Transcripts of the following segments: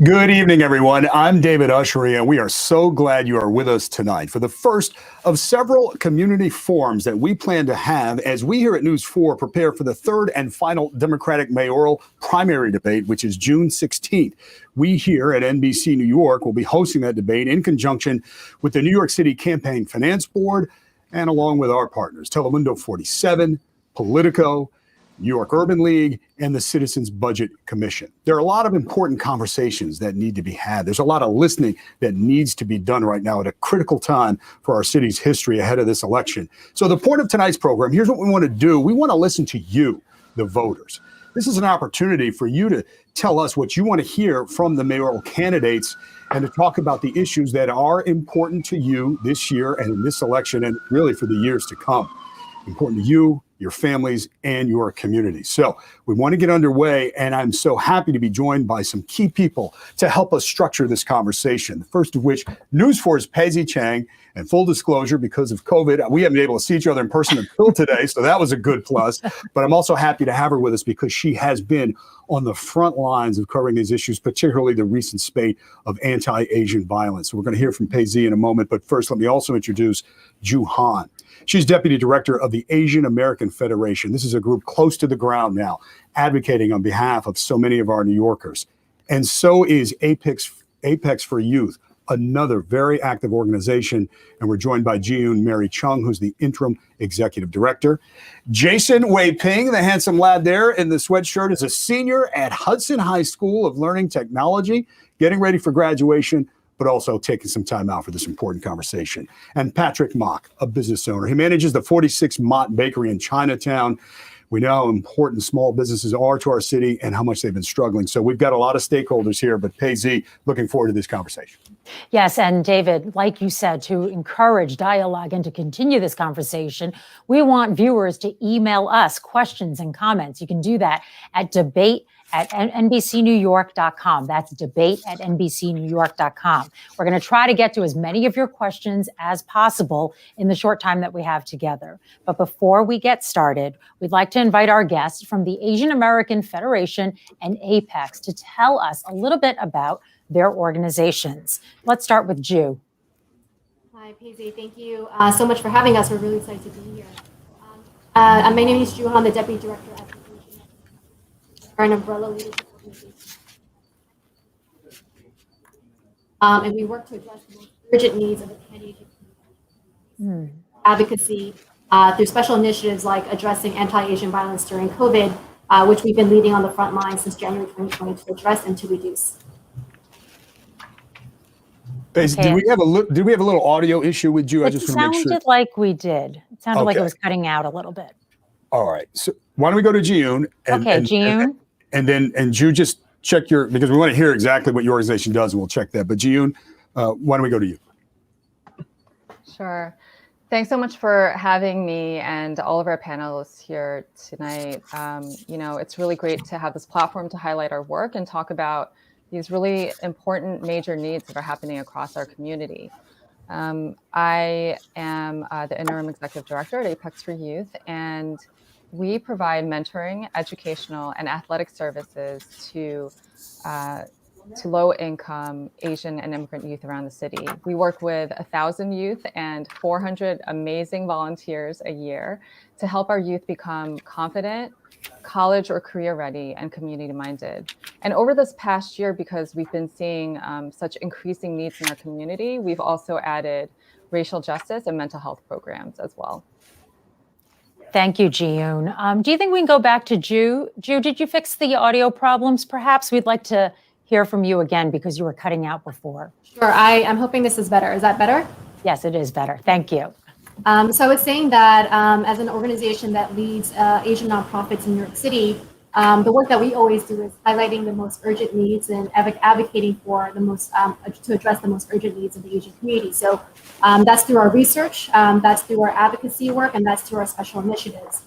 Good evening, everyone. I'm David Ushery, and we are so glad you are with us tonight for the first of several community forums that we plan to have as we here at News 4 prepare for the third and final Democratic mayoral primary debate, which is June 16th. We here at NBC New York will be hosting that debate in conjunction with the New York City Campaign Finance Board and along with our partners, Telemundo 47, Politico, New York Urban League, and the Citizens Budget Commission. There are a lot of important conversations that need to be had. There's a lot of listening that needs to be done right now at a critical time for our city's history ahead of this election. So the point of tonight's program, here's what we want to do. We want to listen to you, the voters. This is an opportunity for you to tell us what you want to hear from the mayoral candidates and to talk about the issues that are important to you this year and in this election and really for the years to come. Important to you, your families, and your community. So we want to get underway, and I'm so happy to be joined by some key people to help us structure this conversation. The first of which, News 4's Peggy Chang, and full disclosure, because of COVID, we haven't been able to see each other in person until today, so that was a good plus. But I'm also happy to have her with us because she has been on the front lines of covering these issues, particularly the recent spate of anti-Asian violence. So we're going to hear from Peggy in a moment, but first let me also introduce Ju Han. She's deputy director of the Asian American Federation. This is a group close to the ground now, advocating on behalf of so many of our New Yorkers. And so is Apex for Youth, another very active organization. And we're joined by Ji-Yoon Mary Chung, who's the interim executive director. Jason Wei Ping, the handsome lad there in the sweatshirt, is a senior at Hudson High School of Learning Technology, getting ready for graduation, but also taking some time out for this important conversation. And Patrick Mock, a business owner. He manages the 46 Mott Bakery in Chinatown. We know how important small businesses are to our city and how much they've been struggling. So we've got a lot of stakeholders here, but Peggy, looking forward to this conversation. Yes, and David, like you said, to encourage dialogue and to continue this conversation, we want viewers to email us questions and comments. You can do that at debate@nbcnewyork.com. That's debate@nbcnewyork.com. We're going to try to get to as many of your questions as possible in the short time that we have together. But before we get started, we'd like to invite our guests from the Asian American Federation and Apex to tell us a little bit about their organizations. Let's start with Ju. Hi, Paisley. Thank you so much for having us. We're really excited to be here. My name is Ju Han, the Deputy Director at the Asian an umbrella leadership organization. And we work to address the most urgent needs of the anti-Asian community. Advocacy through special initiatives like addressing anti-Asian violence during COVID, which we've been leading on the front line since January 2020 to address and to reduce. Okay. Did we have a little audio issue with you? I just want to make sure. It sounded like we did. It sounded like it was cutting out a little bit. All right. So why don't we go to Ji-Yoon? Ji-Yoon. And Ju, just check because we want to hear exactly what your organization does, and we'll check that. But Ji-Yoon, why don't we go to you? Sure. Thanks so much for having me and all of our panelists here tonight. It's really great to have this platform to highlight our work and talk about these really important major needs that are happening across our community. I am the interim executive director at Apex for Youth, and we provide mentoring, educational, and athletic services to low-income Asian and immigrant youth around the city. We work with 1,000 youth and 400 amazing volunteers a year to help our youth become confident, college or career ready, and community minded. And over this past year, because we've been seeing such increasing needs in our community, we've also added racial justice and mental health programs as well. Thank you, Ji-Yoon. Do you think we can go back to Ju? Ju, did you fix the audio problems? Perhaps we'd like to hear from you again because you were cutting out before. Sure, I'm hoping this is better. Is that better? Yes, it is better. Thank you. So I was saying that as an organization that leads Asian nonprofits in New York City, the work that we always do is highlighting the most urgent needs and advocating for the most to address the most urgent needs of the Asian community. So that's through our research, that's through our advocacy work, and that's through our special initiatives.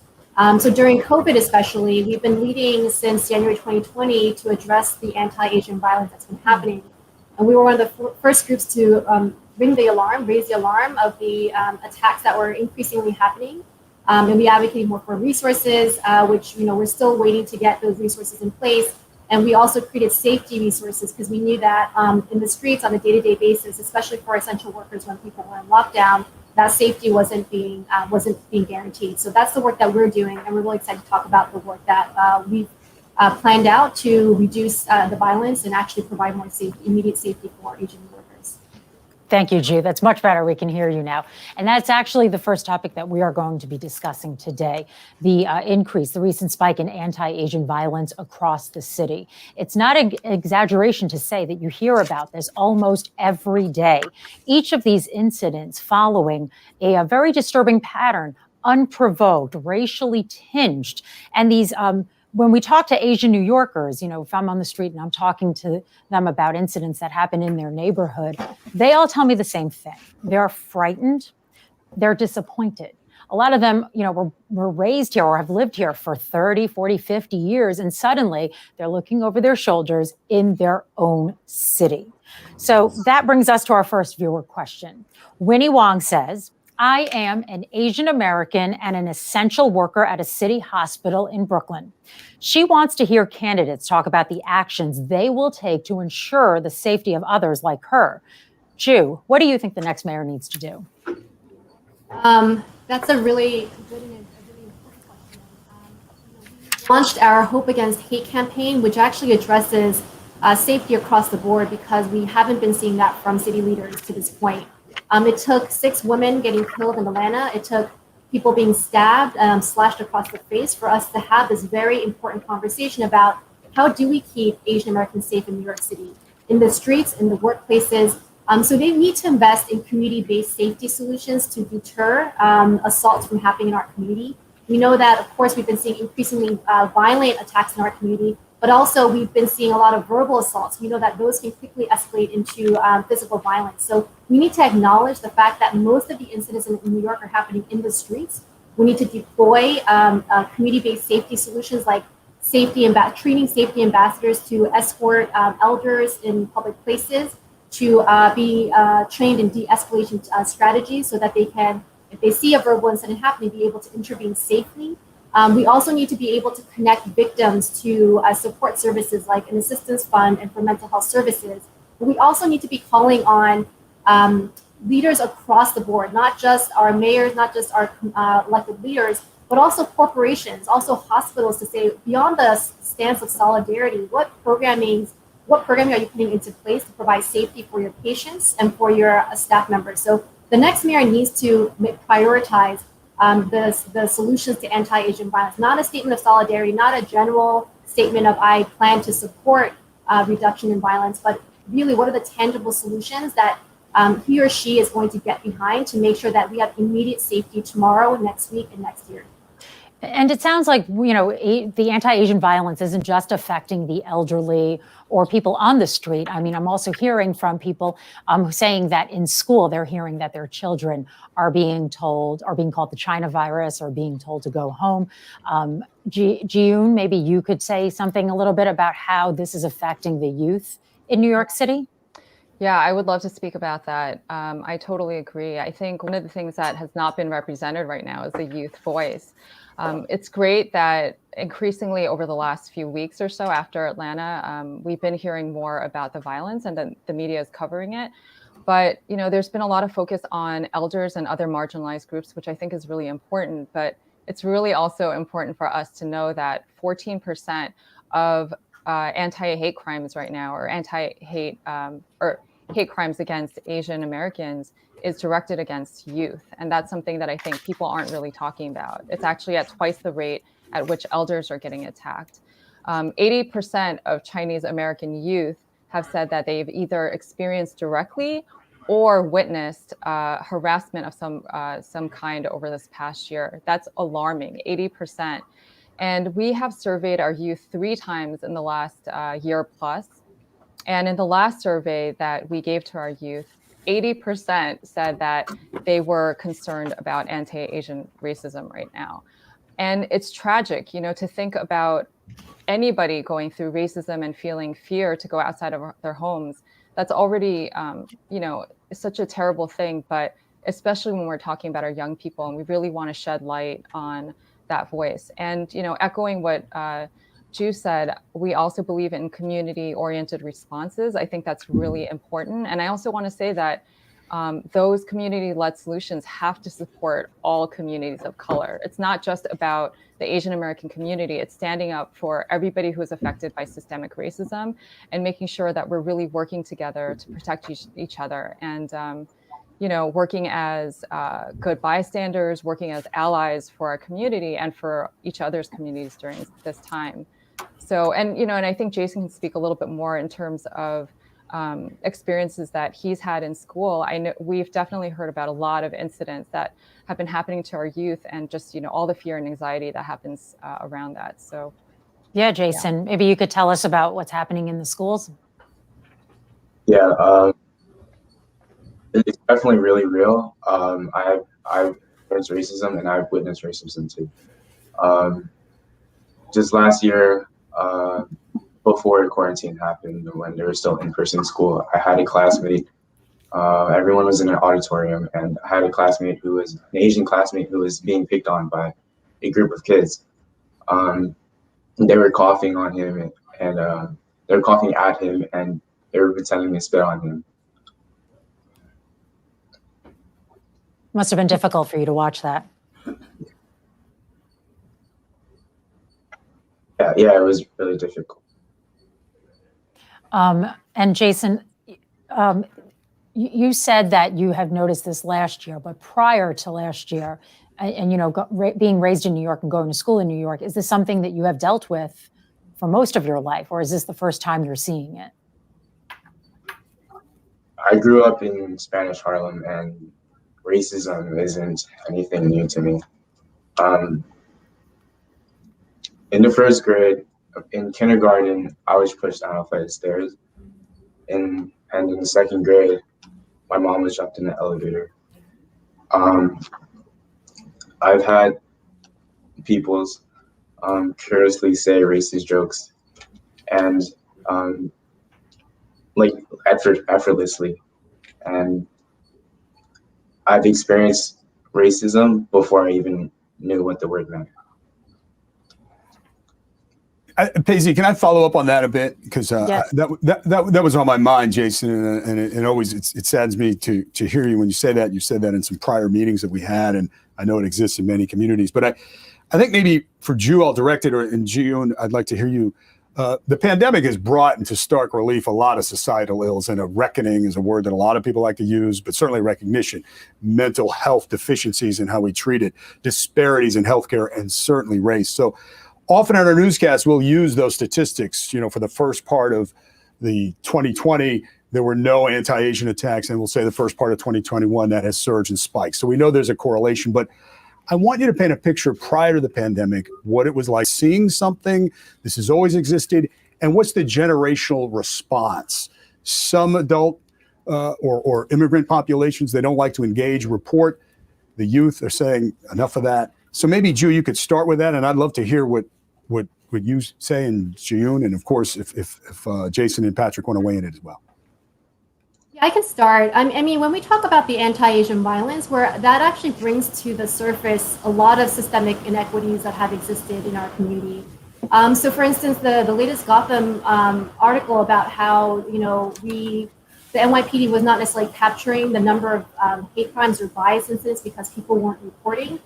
So during COVID especially, we've been leading since January 2020 to address the anti-Asian violence that's been happening. And we were one of the first groups to raise the alarm of the attacks that were increasingly happening. And we advocate more for resources, which we're still waiting to get those resources in place. And we also created safety resources because we knew that in the streets on a day-to-day basis, especially for essential workers when people were in lockdown, that safety wasn't being guaranteed. So that's the work that we're doing, and we're really excited to talk about the work that we've planned out to reduce the violence and actually provide more immediate safety for Asian workers. Thank you, Ju. That's much better. We can hear you now. And that's actually the first topic that we are going to be discussing today, the recent spike in anti-Asian violence across the city. It's not an exaggeration to say that you hear about this almost every day. Each of these incidents following a very disturbing pattern, unprovoked, racially tinged, and these when we talk to Asian New Yorkers, if I'm on the street and I'm talking to them about incidents that happen in their neighborhood, they all tell me the same thing. They're frightened. They're disappointed. A lot of them, were raised here or have lived here for 30, 40, 50 years, and suddenly they're looking over their shoulders in their own city. So that brings us to our first viewer question. Winnie Wong says, I am an Asian American and an essential worker at a city hospital in Brooklyn. She wants to hear candidates talk about the actions they will take to ensure the safety of others like her. Ju, what do you think the next mayor needs to do? That's a really good and a really important question. We launched our Hope Against Hate campaign, which actually addresses safety across the board because we haven't been seeing that from city leaders to this point. It took 6 women getting killed in Atlanta. It took people being stabbed, slashed across the face for us to have this very important conversation about how do we keep Asian Americans safe in New York City, in the streets, in the workplaces. So they need to invest in community-based safety solutions to deter assaults from happening in our community. We know that, of course, we've been seeing increasingly violent attacks in our community, but also we've been seeing a lot of verbal assaults. We know that those can quickly escalate into physical violence. So we need to acknowledge the fact that most of the incidents in New York are happening in the streets. We need to deploy community-based safety solutions like treating safety ambassadors to escort elders in public places, to be trained in de-escalation strategies so that they can, if they see a verbal incident happening, be able to intervene safely. We also need to be able to connect victims to support services like an assistance fund and for mental health services. But we also need to be calling on leaders across the board, not just our mayors, not just our elected leaders, but also corporations, also hospitals, to say beyond the stance of solidarity, what programming are you putting into place to provide safety for your patients and for your staff members? So the next mayor needs to prioritize the solutions to anti-Asian violence, not a statement of solidarity, not a general statement of I plan to support reduction in violence, but really what are the tangible solutions that he or she is going to get behind to make sure that we have immediate safety tomorrow, next week, and next year. And it sounds like, the anti-Asian violence isn't just affecting the elderly or people on the street. I mean, I'm also hearing from people saying that in school, they're hearing that their children are being called the China virus or being told to go home. Jiyun, maybe you could say something a little bit about how this is affecting the youth in New York City? Yeah, I would love to speak about that. I totally agree. I think one of the things that has not been represented right now is the youth voice. It's great that increasingly over the last few weeks or so after Atlanta, we've been hearing more about the violence and the media is covering it. But, there's been a lot of focus on elders and other marginalized groups, which I think is really important. But it's really also important for us to know that 14% of anti-hate crimes right now, or anti-hate or hate crimes against Asian Americans, is directed against youth. And that's something that I think people aren't really talking about. It's actually at twice the rate at which elders are getting attacked. 80% of Chinese American youth have said that they've either experienced directly or witnessed harassment of some kind over this past year. That's alarming, 80%. And we have surveyed our youth 3 times in the last year plus. And in the last survey that we gave to our youth, 80% said that they were concerned about anti-Asian racism right now. And it's tragic, to think about anybody going through racism and feeling fear to go outside of their homes. That's already, such a terrible thing, but especially when we're talking about our young people, and we really want to shed light on that voice. And, echoing what Ju said, we also believe in community-oriented responses. I think that's really important. And I also want to say that those community-led solutions have to support all communities of color. It's not just about the Asian American community. It's standing up for everybody who is affected by systemic racism and making sure that we're really working together to protect each other and working as good bystanders, working as allies for our community and for each other's communities during this time. So, and I think Jason can speak a little bit more in terms of experiences that he's had in school. I know we've definitely heard about a lot of incidents that have been happening to our youth, and just all the fear and anxiety that happens around that. So, yeah, Jason, maybe you could tell us about what's happening in the schools. Yeah, it's definitely really real. I've experienced racism, and I've witnessed racism too. Just last year, before quarantine happened, when there was still in-person school, I had a classmate. Everyone was in an auditorium, and I had a classmate who was an Asian classmate who was being picked on by a group of kids. They were coughing on him, and they were coughing at him, and they were pretending to spit on him. Must have been difficult for you to watch that. Yeah, it was really difficult. And Jason, you said that you have noticed this last year, but prior to last year, and being raised in New York and going to school in New York, is this something that you have dealt with for most of your life, or is this the first time you're seeing it? I grew up in Spanish Harlem, and racism isn't anything new to me. In the first grade, in kindergarten, I was pushed down a flight of stairs. And in the second grade, my mom was dropped in the elevator. I've had people curiously say racist jokes and effortlessly. And I've experienced racism before I even knew what the word meant. Paisley, can I follow up on that a bit? Because yes. that was on my mind, Jason, and it always it saddens me to hear you when you say that. You said that in some prior meetings that we had, and I know it exists in many communities. But I think maybe for Ju, I'll direct it, and Jiyun, I'd like to hear you. The pandemic has brought into stark relief a lot of societal ills, and a reckoning is a word that a lot of people like to use, but certainly recognition, mental health deficiencies in how we treat it, disparities in healthcare, and certainly race. So often in our newscasts, we'll use those statistics. For the first part of the 2020, there were no anti-Asian attacks, and we'll say the first part of 2021 that has surged and spiked. So we know there's a correlation, but I want you to paint a picture prior to the pandemic, what it was like seeing something. This has always existed, and what's the generational response? Some adult or immigrant populations, they don't like to engage, report. The youth are saying enough of that. So maybe, Ju, you could start with that, and I'd love to hear what you say, and Jiyun, and of course, if Jason and Patrick want to weigh in it as well. Yeah, I can start. I mean, when we talk about the anti-Asian violence, where that actually brings to the surface a lot of systemic inequities that have existed in our community. So, for instance, the latest Gotham article about how the NYPD was not necessarily capturing the number of hate crimes or bias incidents because people weren't reporting.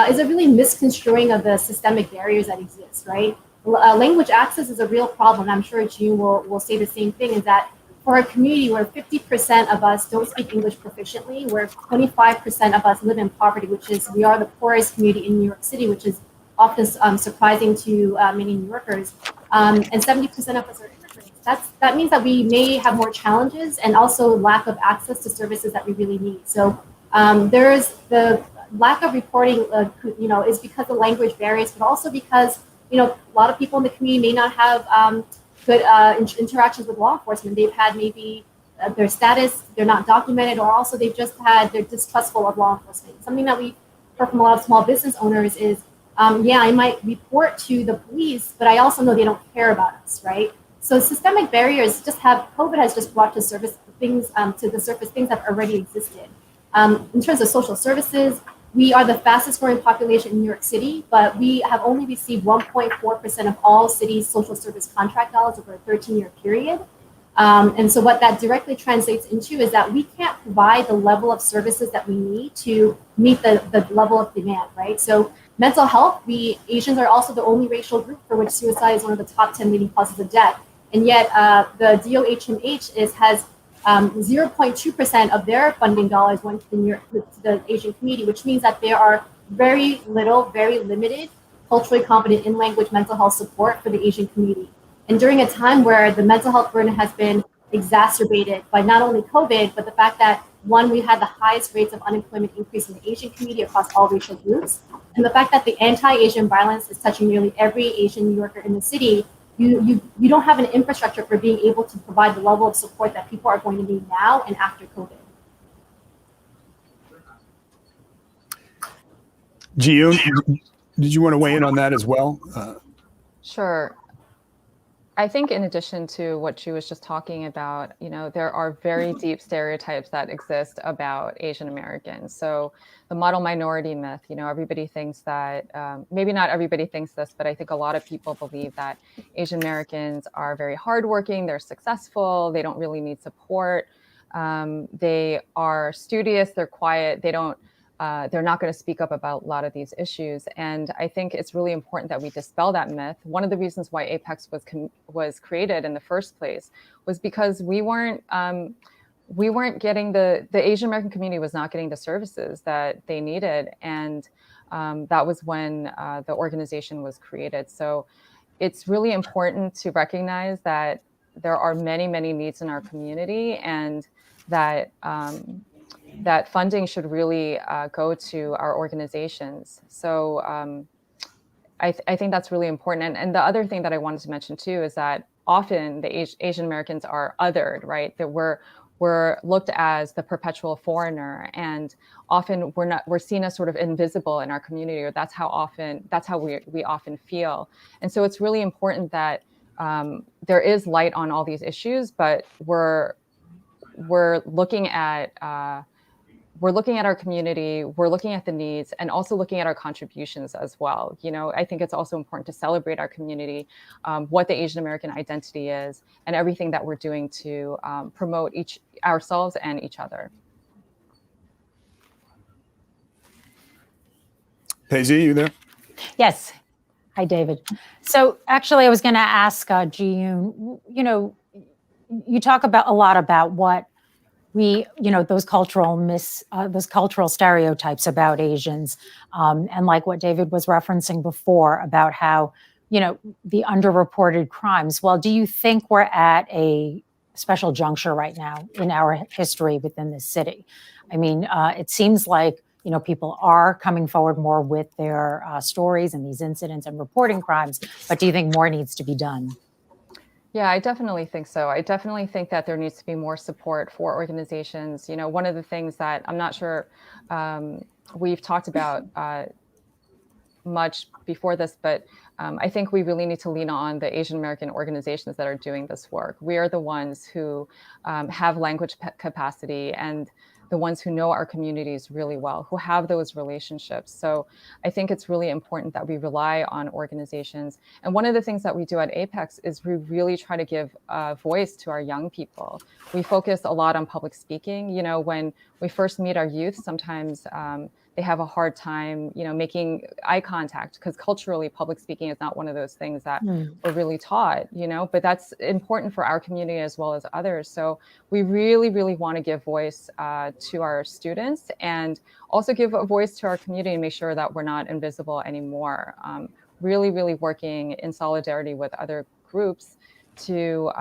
Is a really misconstruing of the systemic barriers that exist, right? Language access is a real problem. I'm sure June will say the same thing, is that for a community where 50% of us don't speak English proficiently, where 25% of us live in poverty, we are the poorest community in New York City, which is often surprising to many New Yorkers, and 70% of us are immigrants. That means that we may have more challenges and also lack of access to services that we really need. So there is the lack of reporting, is because of language barriers, but also because, a lot of people in the community may not have good interactions with law enforcement. They've had maybe their status, they're not documented, or also they're distrustful of law enforcement. Something that we heard from a lot of small business owners is, I might report to the police, but I also know they don't care about us, right? So systemic barriers COVID has just brought to the surface things that already existed. In terms of social services, We are the fastest growing population in New York City, but we have only received 1.4% of all cities' social service contract dollars over a 13-year period. And so what that directly translates into is that we can't provide the level of services that we need to meet the level of demand, right? So mental health, Asians are also the only racial group for which suicide is one of the top 10 leading causes of death. And yet the DOHMH has 0.2% of their funding dollars went to the Asian community, which means that there are very limited culturally competent in-language mental health support for the Asian community. And during a time where the mental health burden has been exacerbated by not only COVID, but the fact that, one, we had the highest rates of unemployment increase in the Asian community across all racial groups, and the fact that the anti-Asian violence is touching nearly every Asian New Yorker in the city, you don't have an infrastructure for being able to provide the level of support that people are going to need now and after COVID. Ji-yoon, did you want to weigh in on that as well? Sure. I think in addition to what she was just talking about, there are very deep stereotypes that exist about Asian Americans. So the model minority myth, everybody thinks that, maybe not everybody thinks this, but I think a lot of people believe that Asian Americans are very hardworking, they're successful, they don't really need support. They are studious, they're quiet, they're not going to speak up about a lot of these issues. And I think it's really important that we dispel that myth. One of the reasons why APEX was created in the first place was because we weren't getting the Asian American community was not getting the services that they needed. And that was when the organization was created. So it's really important to recognize that there are many, many needs in our community, and that that funding should really go to our organizations. So I think that's really important. And the other thing that I wanted to mention too is that often the Asian Americans are othered, right? That we're looked as the perpetual foreigner, and often we're seen as sort of invisible in our community, or that's how we often feel. And so it's really important that there is light on all these issues, but we're looking at our community, we're looking at the needs, and also looking at our contributions as well. I think it's also important to celebrate our community, what the Asian American identity is, and everything that we're doing to promote ourselves and each other. Paisy, you there? Yes. Hi, David. So actually, I was going to ask Ji-yoon, you talk about a lot about what those cultural stereotypes about Asians, and like what David was referencing before about how, the underreported crimes. Well, do you think we're at a special juncture right now in our history within this city? I mean, it seems like, people are coming forward more with their stories and these incidents and reporting crimes, but do you think more needs to be done? Yeah, I definitely think so. I definitely think that there needs to be more support for organizations. One of the things that I'm not sure we've talked about much before this, but I think we really need to lean on the Asian American organizations that are doing this work. We are the ones who have language capacity, and the ones who know our communities really well, who have those relationships. So I think it's really important that we rely on organizations. And one of the things that we do at Apex is we really try to give a voice to our young people. We focus a lot on public speaking. When we first meet our youth, sometimes they have a hard time, making eye contact, because culturally public speaking is not one of those things that we're really taught, but that's important for our community as well as others. So we really, really want to give voice to our students, and also give a voice to our community and make sure that we're not invisible anymore. Really, really working in solidarity with other groups to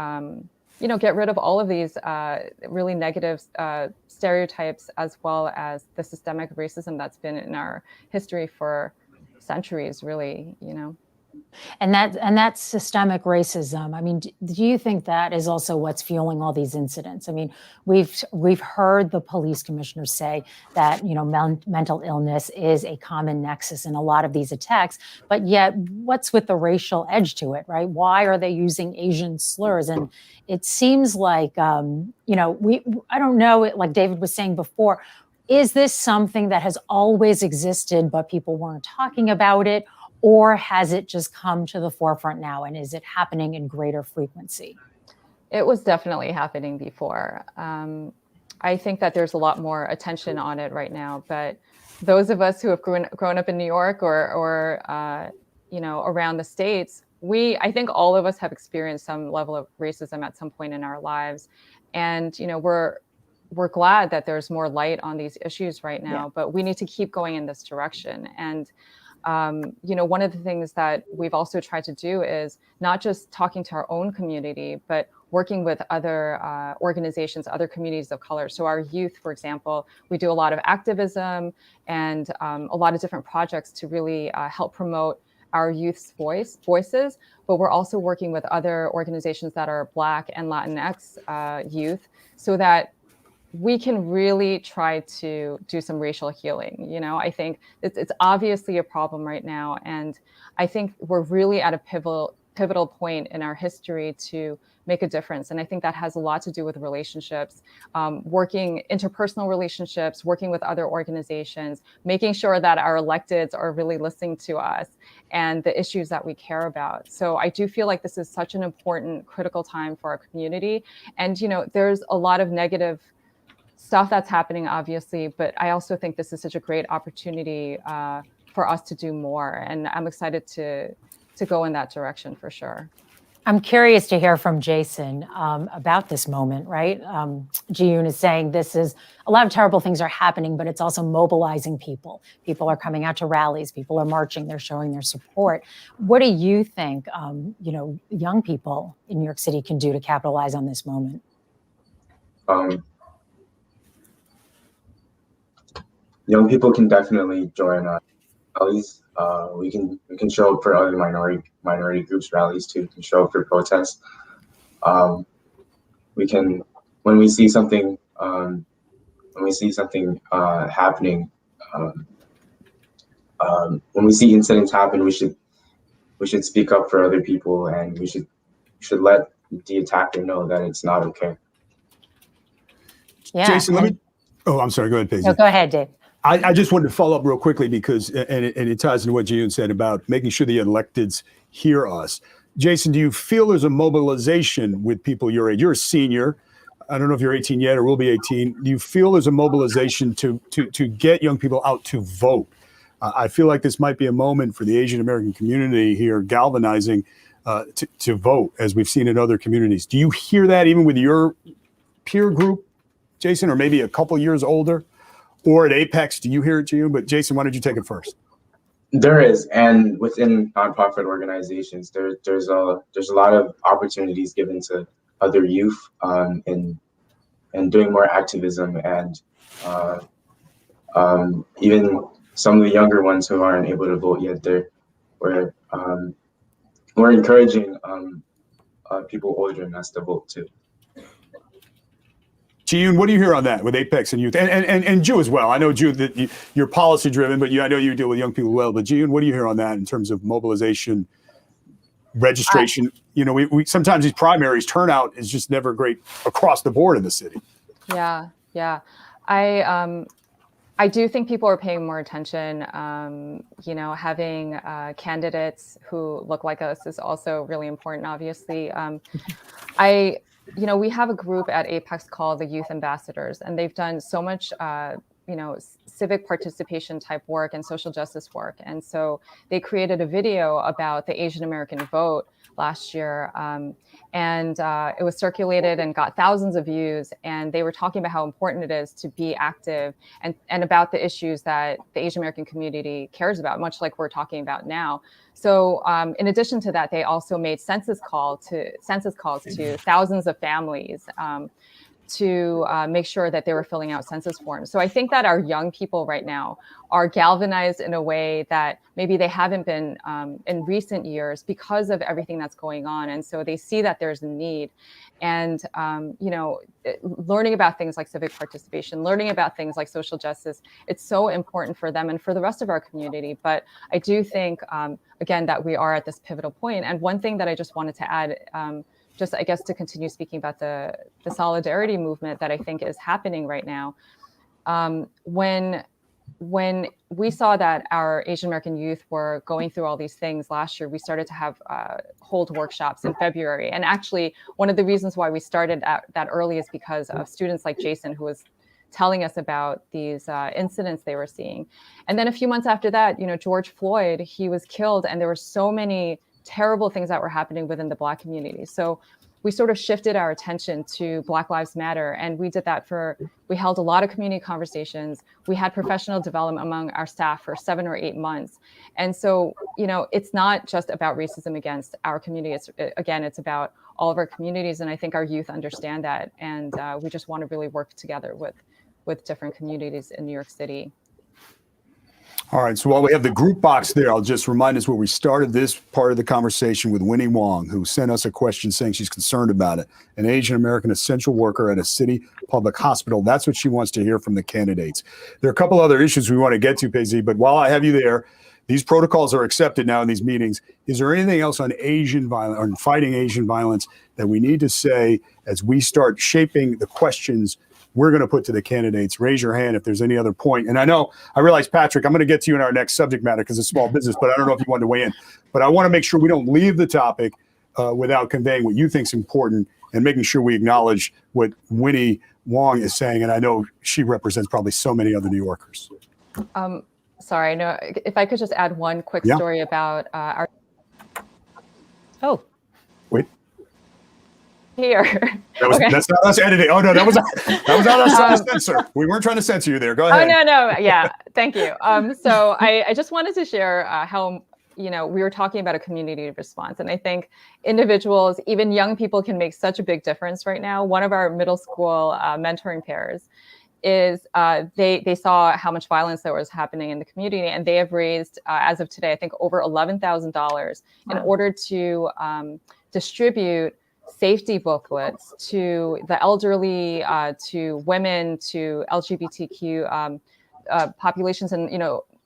get rid of all of these really negative stereotypes, as well as the systemic racism that's been in our history for centuries, really, And that systemic racism, I mean, do you think that is also what's fueling all these incidents? I mean, we've heard the police commissioner say that, mental illness is a common nexus in a lot of these attacks, but yet what's with the racial edge to it, right? Why are they using Asian slurs? And it seems like, I don't know, like David was saying before, Is this something that has always existed, but people weren't talking about it? Or has it just come to the forefront now? And is it happening in greater frequency? It was definitely happening before. I think that there's a lot more attention on it right now, but those of us who have grown up in New York or around the States, I think all of us have experienced some level of racism at some point in our lives. And, we're glad that there's more light on these issues right now, but we need to keep going in this direction. And, one of the things that we've also tried to do is not just talking to our own community, but working with other organizations, other communities of color. So our youth, for example, we do a lot of activism and a lot of different projects to really help promote our youth's voices, but we're also working with other organizations that are Black and Latinx youth so that we can really try to do some racial healing. I think it's obviously a problem right now. And I think we're really at a pivotal point in our history to make a difference. And I think that has a lot to do with relationships, interpersonal relationships, working with other organizations, making sure that our electeds are really listening to us and the issues that we care about. So I do feel like this is such an important, critical time for our community. And, there's a lot of negative stuff that's happening, obviously, but I also think this is such a great opportunity for us to do more. And I'm excited to go in that direction for sure. I'm curious to hear from Jason about this moment, right? Ji-yoon is saying a lot of terrible things are happening, but it's also mobilizing people. People are coming out to rallies, people are marching, they're showing their support. What do you think, young people in New York City can do to capitalize on this moment? Young people can definitely join rallies. We can show up for other minority groups rallies too. We can show up for protests. We can, when we see something happening, when we see incidents happen, we should speak up for other people, and we should let the attacker know that it's not okay. Yeah. Jason, I'm sorry. Go ahead, Paige. No, go ahead, Dave. I just wanted to follow up real quickly because, and it ties into what Ji-yoon said about making sure the electeds hear us. Jason, do you feel there's a mobilization with people your age? You're a senior. I don't know if you're 18 yet or will be 18. Do you feel there's a mobilization to get young people out to vote? I feel like this might be a moment for the Asian American community here galvanizing to vote, as we've seen in other communities. Do you hear that even with your peer group, Jason, or maybe a couple years older? Or at Apex, do you hear it, Ji-yoon? But Jason, why don't you take it first? There is, and within nonprofit organizations, there's a lot of opportunities given to other youth in doing more activism, and even some of the younger ones who aren't able to vote yet. We're encouraging people older than us to vote too. Ji-yoon, what do you hear on that with Apex and youth, and Ju as well? I know, Ju, that you're policy driven, but I know you deal with young people well. But Ji-yoon, what do you hear on that in terms of mobilization, registration? We sometimes these primaries turnout is just never great across the board in the city. Yeah. I do think people are paying more attention. Having candidates who look like us is also really important, obviously. We have a group at Apex called the Youth Ambassadors, and they've done so much, civic participation type work and social justice work. And so they created a video about the Asian American vote last year. And it was circulated and got thousands of views. And they were talking about how important it is to be active and about the issues that the Asian American community cares about, much like we're talking about now. So in addition to that, they also made census calls to thousands of families to make sure that they were filling out census forms. So I think that our young people right now are galvanized in a way that maybe they haven't been in recent years because of everything that's going on. And so they see that there's a need. And, learning about things like civic participation, learning about things like social justice, it's so important for them and for the rest of our community. But I do think, again, that we are at this pivotal point. And one thing that I just wanted to add, just, I guess, to continue speaking about the solidarity movement that I think is happening right now. When we saw that our Asian American youth were going through all these things last year, we started to have hold workshops in February. And actually, one of the reasons why we started that early is because of students like Jason, who was telling us about these incidents they were seeing. And then a few months after that, George Floyd, he was killed, and there were so many terrible things that were happening within the Black community. So we sort of shifted our attention to Black Lives Matter. And we did that we held a lot of community conversations. We had professional development among our staff for 7 or 8 months. And so, it's not just about racism against our community. It's about all of our communities. And I think our youth understand that. And we just want to really work together with different communities in New York City. All right, so while we have the group box there, I'll just remind us where we started this part of the conversation with Winnie Wong, who sent us a question saying she's concerned about it. An Asian American essential worker at a city public hospital. That's what she wants to hear from the candidates. There are a couple other issues we want to get to, Paisley, but while I have you there, these protocols are accepted now in these meetings. Is there anything else on Asian violence or fighting Asian violence that we need to say as we start shaping the questions we're going to put to the candidates? Raise your hand if there's any other point. And I realize, Patrick, I'm going to get to you in our next subject matter because it's small business, but I don't know if you want to weigh in. But I want to make sure we don't leave the topic without conveying what you think is important and making sure we acknowledge what Winnie Wong is saying. And I know she represents probably so many other New Yorkers. Sorry, no, if I could just add one quick story about our... Oh. Wait. Here. That's not us editing. Oh no, that was not us trying to censor. We weren't trying to censor you there. Go ahead. Oh no, yeah, thank you. So I just wanted to share how we were talking about a community response, and I think individuals, even young people, can make such a big difference right now. One of our middle school mentoring pairs is they saw how much violence there was happening in the community, and they have raised, as of today, I think over $11,000 in order to distribute safety booklets to the elderly, to women, to LGBTQ populations, and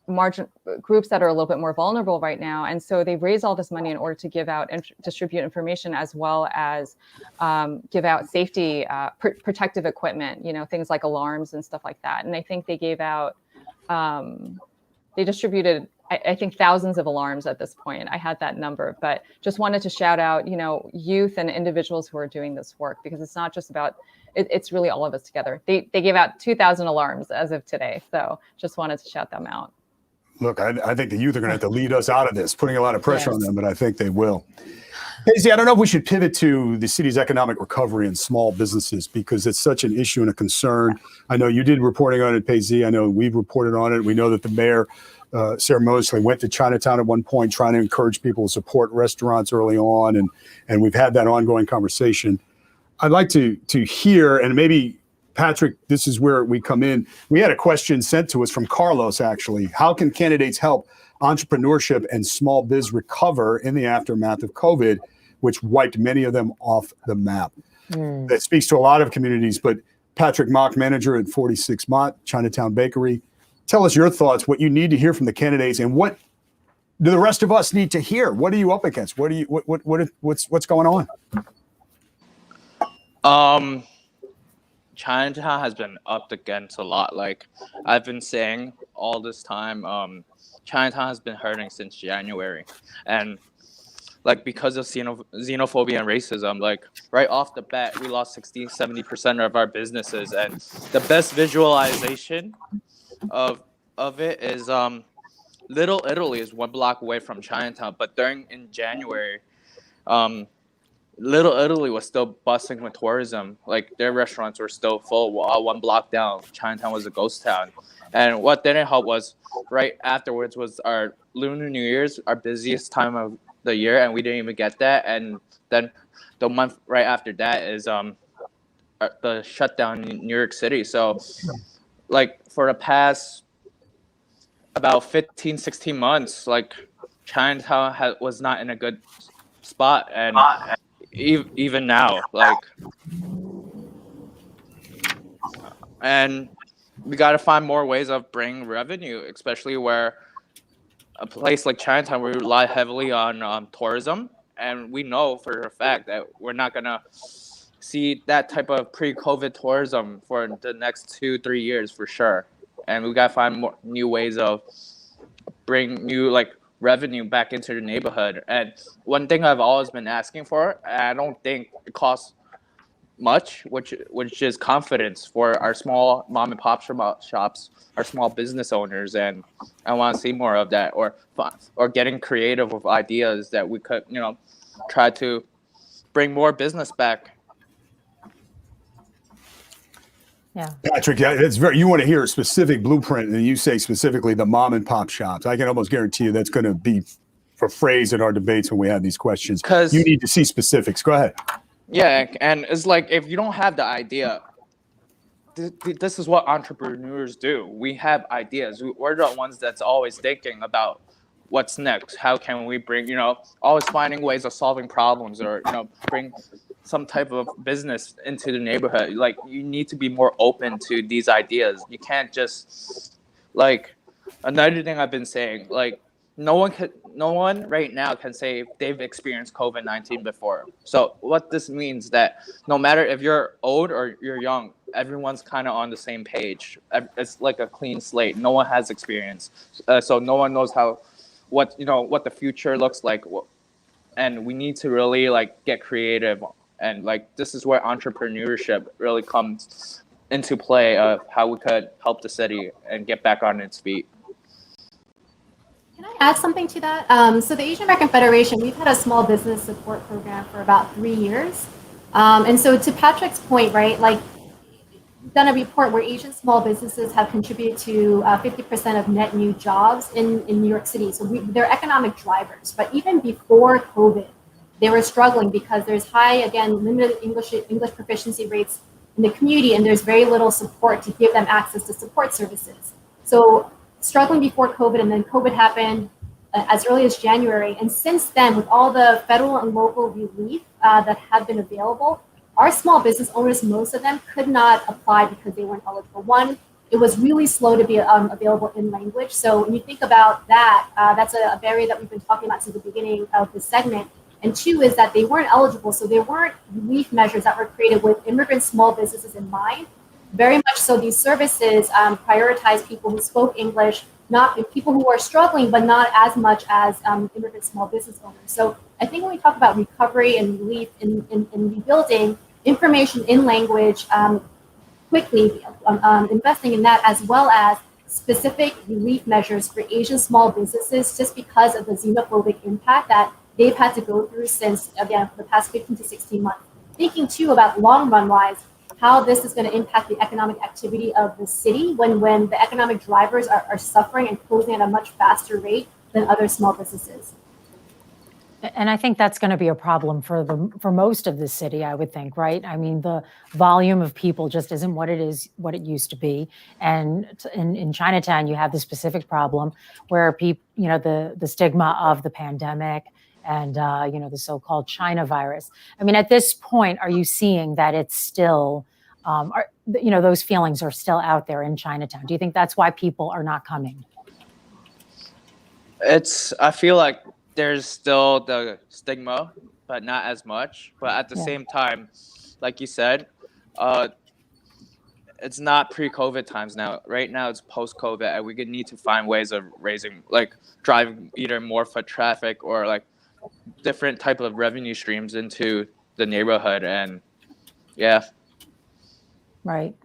margin groups that are a little bit more vulnerable right now. And so they raise all this money in order to give out and distribute information, as well as give out safety protective equipment, things like alarms and stuff like that. And I think they gave out, they distributed, I think, thousands of alarms at this point. I had that number, but just wanted to shout out, youth and individuals who are doing this work, because it's not just about, it's really all of us together. They gave out 2,000 alarms as of today. So just wanted to shout them out. Look, I think the youth are going to have to lead us out of this, putting a lot of pressure on them, but I think they will. Paisley, I don't know if we should pivot to the city's economic recovery and small businesses, because it's such an issue and a concern. I know you did reporting on it, Paisley. I know we've reported on it. We know that the mayor, Sarah Mosley, went to Chinatown at one point trying to encourage people to support restaurants early on, and we've had that ongoing conversation. I'd like to hear, and maybe, Patrick, this is where we come in. We had a question sent to us from Carlos, actually. How can candidates help entrepreneurship and small biz recover in the aftermath of COVID, which wiped many of them off the map? That speaks to a lot of communities, but Patrick Mock, manager at 46 Mott, Chinatown Bakery, tell us your thoughts, what you need to hear from the candidates, and what do the rest of us need to hear? What are you up against? What's going on? Chinatown has been up against a lot. Like I've been saying all this time, Chinatown has been hurting since January, and like because of xenophobia and racism, like right off the bat, we lost 60-70% of our businesses. And the best visualization of it is Little Italy is 1 block away from Chinatown, but in January, Little Italy was still bustling with tourism. Like their restaurants were still full. 1 block down, Chinatown was a ghost town. And what didn't help was right afterwards was our Lunar New Year's, our busiest time of the year, and we didn't even get that. And then the month right after that is the shutdown in New York City. So like for the past about 15-16 months, like Chinatown was not in a good spot. And even now, like, and we got to find more ways of bringing revenue, especially where a place like Chinatown, we rely heavily on tourism, and we know for a fact that we're not gonna see that type of pre-COVID tourism for the next 2-3 years for sure. And we gotta find more new ways of bring new like revenue back into the neighborhood. And one thing I've always been asking for, and I don't think it costs much, which is confidence for our small mom and pop shops, our small business owners, and I want to see more of that, or getting creative with ideas that we could, try to bring more business back. Yeah. Patrick, it's very. You want to hear a specific blueprint, and you say specifically the mom and pop shops. I can almost guarantee you that's going to be a phrase in our debates when we have these questions. Because you need to see specifics. Go ahead. Yeah, and it's like if you don't have the idea, this is what entrepreneurs do. We have ideas. We're the ones that's always thinking about what's next. How can we bring, always finding ways of solving problems, or bring some type of business into the neighborhood. Like, you need to be more open to these ideas. You can't just, like, another thing I've been saying, like, no one right now can say they've experienced COVID-19 before. So what this means that no matter if you're old or you're young, everyone's kind of on the same page. It's like a clean slate. No one has experience, so no one knows what the future looks like, and we need to really like get creative. And like, this is where entrepreneurship really comes into play of how we could help the city and get back on its feet. Can I add something to that? So the Asian American Federation, we've had a small business support program for about 3 years. And so to Patrick's point, right, like, we've done a report where Asian small businesses have contributed to 50% of net new jobs in New York City. So they're economic drivers. But even before COVID, they were struggling because there's limited English proficiency rates in the community, and there's very little support to give them access to support services. So struggling before COVID, and then COVID happened as early as January. And since then, with all the federal and local relief that have been available, our small business owners, most of them, could not apply because they weren't eligible. One, it was really slow to be available in language. So when you think about that, that's a barrier that we've been talking about since the beginning of this segment. And two is that they weren't eligible. So there weren't relief measures that were created with immigrant small businesses in mind. Very much so, these services prioritize people who spoke English, not people who are struggling, but not as much as immigrant small business owners. So I think when we talk about recovery and relief in rebuilding, information in language quickly, investing in that, as well as specific relief measures for Asian small businesses, just because of the xenophobic impact that they've had to go through since, again, for the past 15 to 16 months. Thinking too about long run wise, how this is going to impact the economic activity of the city when the economic drivers are suffering and closing at a much faster rate than other small businesses. And I think that's going to be a problem for most of the city, I would think, right? I mean, the volume of people just isn't what it used to be. And in Chinatown, you have the specific problem where people, the stigma of the pandemic and, the so-called China virus. I mean, at this point, are you seeing that it's still, those feelings are still out there in Chinatown? Do you think that's why people are not coming? I feel like there's still the stigma, but not as much. But at the same time, like you said, it's not pre-COVID times now. Right now, it's post-COVID, and we need to find ways of driving either more foot traffic or like different type of revenue streams into the neighborhood. And right,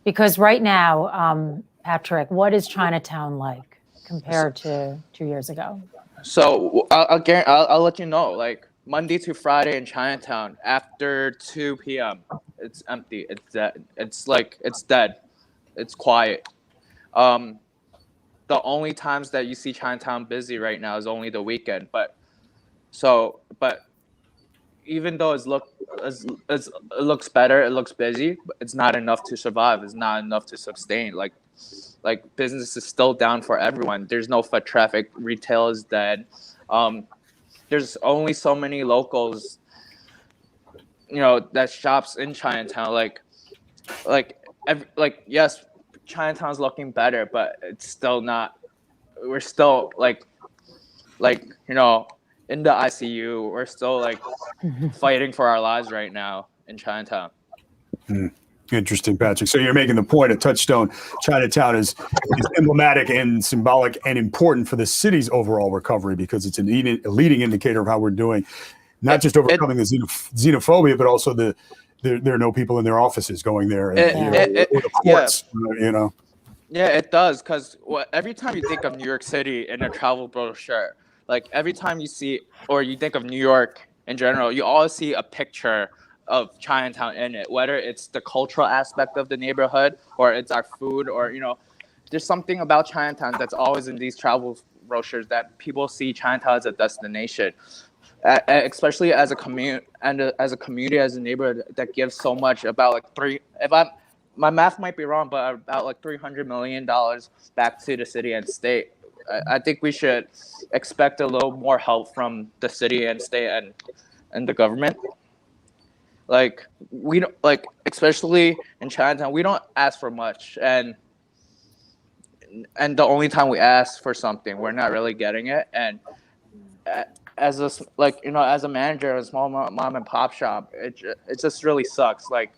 because right now, Patrick, what is Chinatown like compared to 2 years ago? So I'll let you know, like Monday to Friday in Chinatown after 2 p.m. it's empty. It's dead. It's dead. It's quiet. The only times that you see Chinatown busy right now is only the weekend. But even though it looks better, it looks busy, but it's not enough to survive. It's not enough to sustain. Like business is still down for everyone. There's no foot traffic. Retail is dead. There's only so many locals, that shops in Chinatown. Yes, Chinatown's looking better, but it's still not. We're still in the ICU. We're still fighting for our lives right now. in Chinatown. Interesting, Patrick. So you're making the point of Touchstone Chinatown is emblematic and symbolic and important for the city's overall recovery because it's a leading indicator of how we're doing, not just overcoming the xenophobia, but also there are no people in their offices going there, or the courts, you know. Yeah, it does, because every time you think of New York City in a travel brochure, like every time you see or you think of New York in general, you always see a picture of Chinatown in it, whether it's the cultural aspect of the neighborhood or it's our food, or there's something about Chinatown that's always in these travel brochures that people see Chinatown as a destination, especially as a community and as a community, as a neighborhood that gives so much, about my math might be wrong, but about like $300 million back to the city and state. I think we should expect a little more help from the city and state and the government. Like we don't, especially in Chinatown, we don't ask for much, and the only time we ask for something, we're not really getting it. And as a manager of a small mom and pop shop, it just really sucks. Like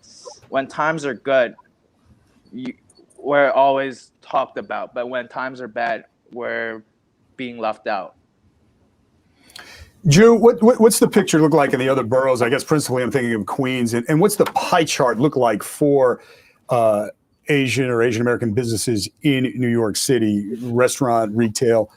when times are good, we're always talked about, but when times are bad, we're being left out. Drew, what's the picture look like in the other boroughs? I guess principally I'm thinking of Queens. And what's the pie chart look like for Asian or Asian American businesses in New York City, restaurant, retail,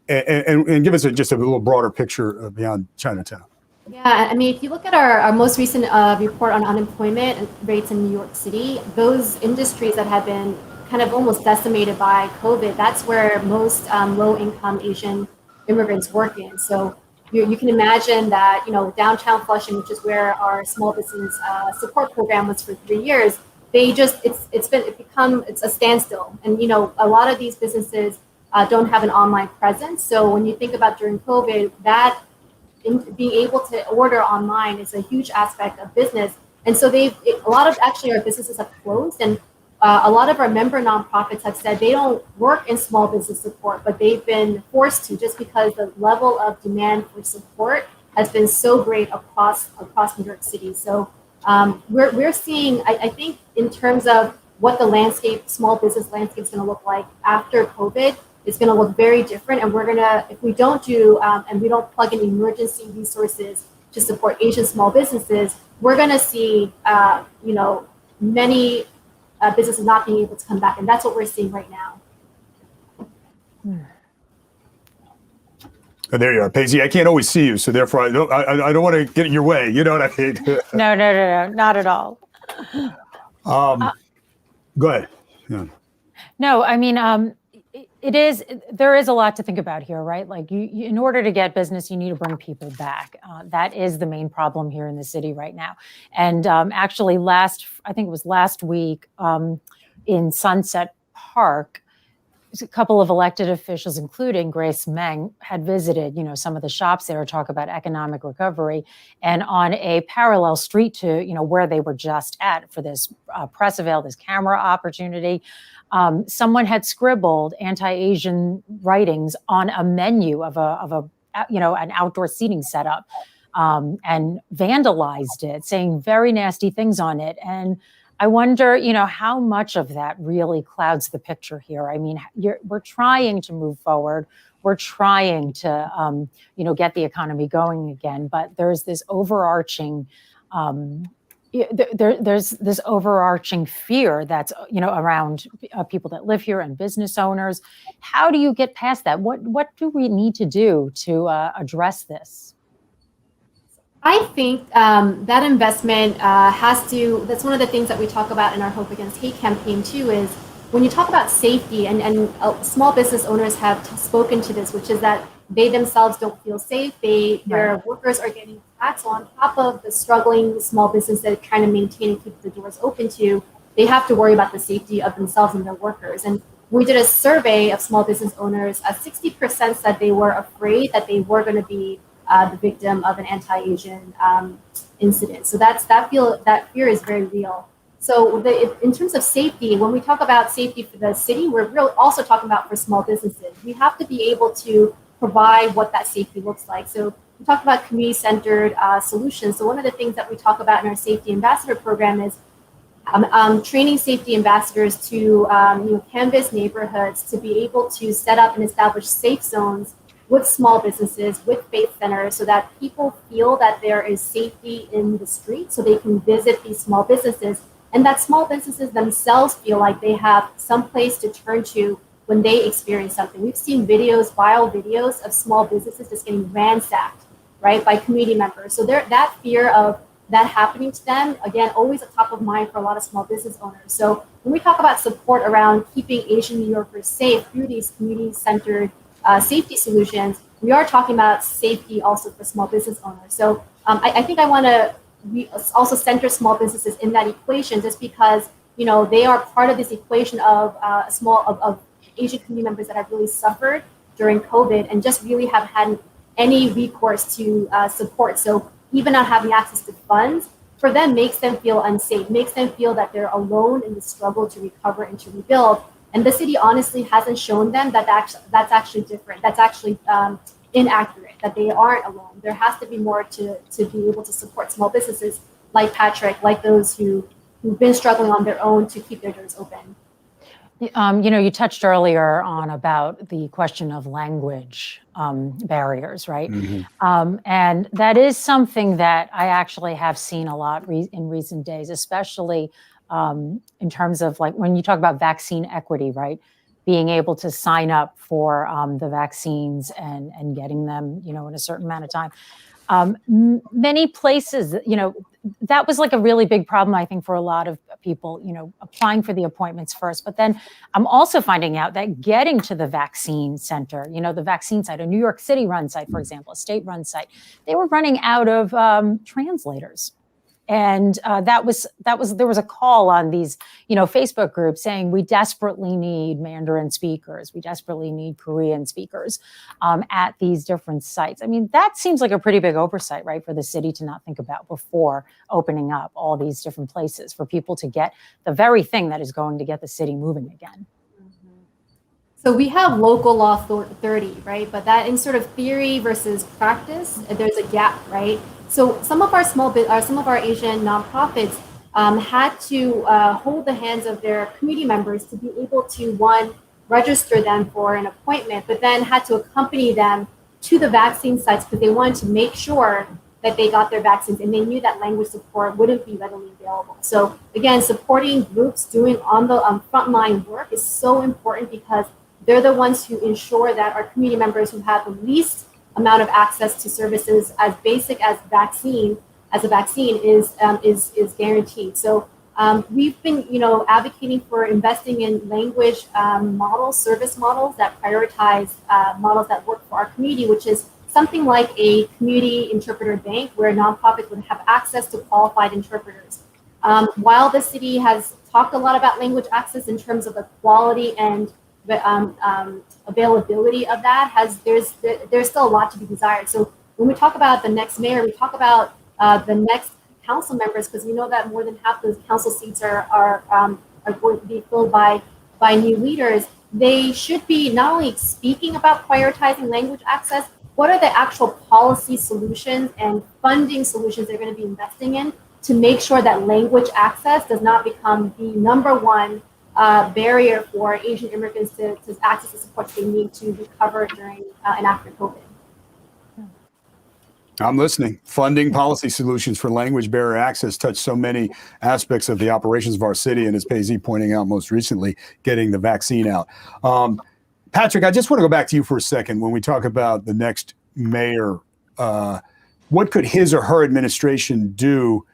and give us just a little broader picture beyond Chinatown? Yeah, I mean, if you look at our most recent report on unemployment rates in New York City, those industries that have been kind of almost decimated by COVID, that's where most low-income Asian immigrants work in. So you can imagine that, downtown Flushing, which is where our small business support program was for 3 years, it's a standstill. And, a lot of these businesses don't have an online presence. So when you think about during COVID, being able to order online is a huge aspect of business. And so a lot of our businesses have closed, and a lot of our member nonprofits have said they don't work in small business support, but they've been forced to, just because the level of demand for support has been so great across New York City. So we're seeing, I think, in terms of what the small business landscape is going to look like after COVID, it's going to look very different. And if we don't do, and we don't plug in emergency resources to support Asian small businesses, we're going to see, many businesses not being able to come back. And that's what we're seeing right now. And there you are, Paisley. I can't always see you, so therefore I don't want to get in your way. You know what I mean? No, not at all. Go ahead. Yeah. No, I mean, there is a lot to think about here, right? Like you in order to get business, you need to bring people back. That is the main problem here in the city right now. And actually I think it was last week in Sunset Park, a couple of elected officials, including Grace Meng, had visited, some of the shops there to talk about economic recovery. And on a parallel street to, where they were just at for this press avail, this camera opportunity, someone had scribbled anti-Asian writings on a menu of an outdoor seating setup, and vandalized it, saying very nasty things on it. And I wonder, how much of that really clouds the picture here. I mean, we're trying to move forward. We're trying to, get the economy going again. But there's this overarching, there's this overarching fear that's, around people that live here and business owners. How do you get past that? What do we need to do to address this? I think that investment that's one of the things that we talk about in our Hope Against Hate campaign too, is when you talk about safety, and small business owners have spoken to this, which is that they themselves don't feel safe. Their workers are getting attacked. So on top of the struggling small business that are trying to maintain and keep the doors open to, they have to worry about the safety of themselves and their workers. And we did a survey of small business owners. 60% said they were afraid that they were going to be the victim of an anti-Asian incident. So that fear is very real. So in terms of safety, when we talk about safety for the city, we're also talking about for small businesses. We have to be able to provide what that safety looks like. So we talked about community-centered solutions. So one of the things that we talk about in our safety ambassador program is training safety ambassadors to canvass neighborhoods to be able to set up and establish safe zones with small businesses, with faith centers, so that people feel that there is safety in the street, so they can visit these small businesses, and that small businesses themselves feel like they have some place to turn to when they experience something. We've seen videos, viral videos of small businesses just getting ransacked, right, by community members. So that fear of that happening to them, again, always at top of mind for a lot of small business owners. So when we talk about support around keeping Asian New Yorkers safe through these community-centered safety solutions, we are talking about safety also for small business owners. So I think I want to also center small businesses in that equation, just because they are part of this equation of of Asian community members that have really suffered during COVID and just really have had any recourse to support. So even not having access to funds for them makes them feel unsafe, makes them feel that they're alone in the struggle to recover and to rebuild. And the city honestly hasn't shown them that that's actually different. That's actually inaccurate, that they aren't alone. There has to be more to be able to support small businesses like Patrick, like those who've been struggling on their own to keep their doors open. You touched earlier on about the question of language barriers, right? Mm-hmm. And that is something that I actually have seen a lot in recent days, especially in terms of like when you talk about vaccine equity, right? Being able to sign up for the vaccines and getting them, in a certain amount of time. Many places, that was like a really big problem, I think, for a lot of people, applying for the appointments first. But then I'm also finding out that getting to the vaccine center, the vaccine site, a New York City run site, for example, a state run site, they were running out of translators. And there was a call on these, Facebook groups saying we desperately need Mandarin speakers, we desperately need Korean speakers at these different sites. I mean, that seems like a pretty big oversight, right, for the city to not think about before opening up all these different places for people to get the very thing that is going to get the city moving again. So we have local law 30, right? But that in sort of theory versus practice, there's a gap, right? So some of our Asian nonprofits had to hold the hands of their community members to be able to, one, register them for an appointment, but then had to accompany them to the vaccine sites because they wanted to make sure that they got their vaccines, and they knew that language support wouldn't be readily available. So again, supporting groups doing on the frontline work is so important because they're the ones who ensure that our community members who have the least amount of access to services as basic as a vaccine is guaranteed. So we've been, advocating for investing in language models, service models that prioritize models that work for our community, which is something like a community interpreter bank where nonprofits would have access to qualified interpreters. While the city has talked a lot about language access in terms of the quality and availability of that, there's still a lot to be desired. So when we talk about the next mayor, we talk about the next council members, because we know that more than half those council seats are going to be filled by new leaders. They should be not only speaking about prioritizing language access, what are the actual policy solutions and funding solutions they're going to be investing in to make sure that language access does not become the number one barrier for Asian immigrants to access the support they need to recover during and after COVID. I'm listening. Funding policy solutions for language barrier access touch so many aspects of the operations of our city, and as Paisley pointing out most recently, getting the vaccine out. Patrick, I just want to go back to you for a second. When we talk about the next mayor, what could his or her administration do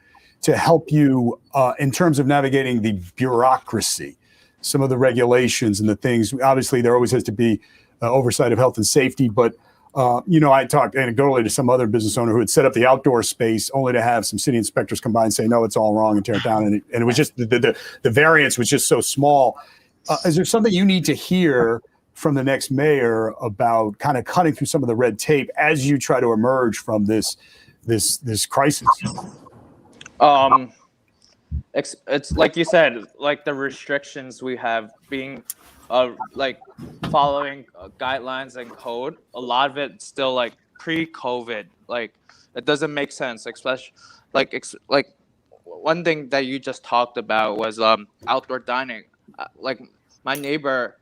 to help you in terms of navigating the bureaucracy, some of the regulations and the things? Obviously, there always has to be oversight of health and safety, but I talked anecdotally to some other business owner who had set up the outdoor space only to have some city inspectors come by and say, no, it's all wrong, and tear it down. And it was just the variance was just so small. Is there something you need to hear from the next mayor about kind of cutting through some of the red tape as you try to emerge from this crisis? It's like you said, like the restrictions we have being like following guidelines and code. A lot of it still like pre-COVID. Like it doesn't make sense, especially like one thing that you just talked about was outdoor dining. Like my neighbor,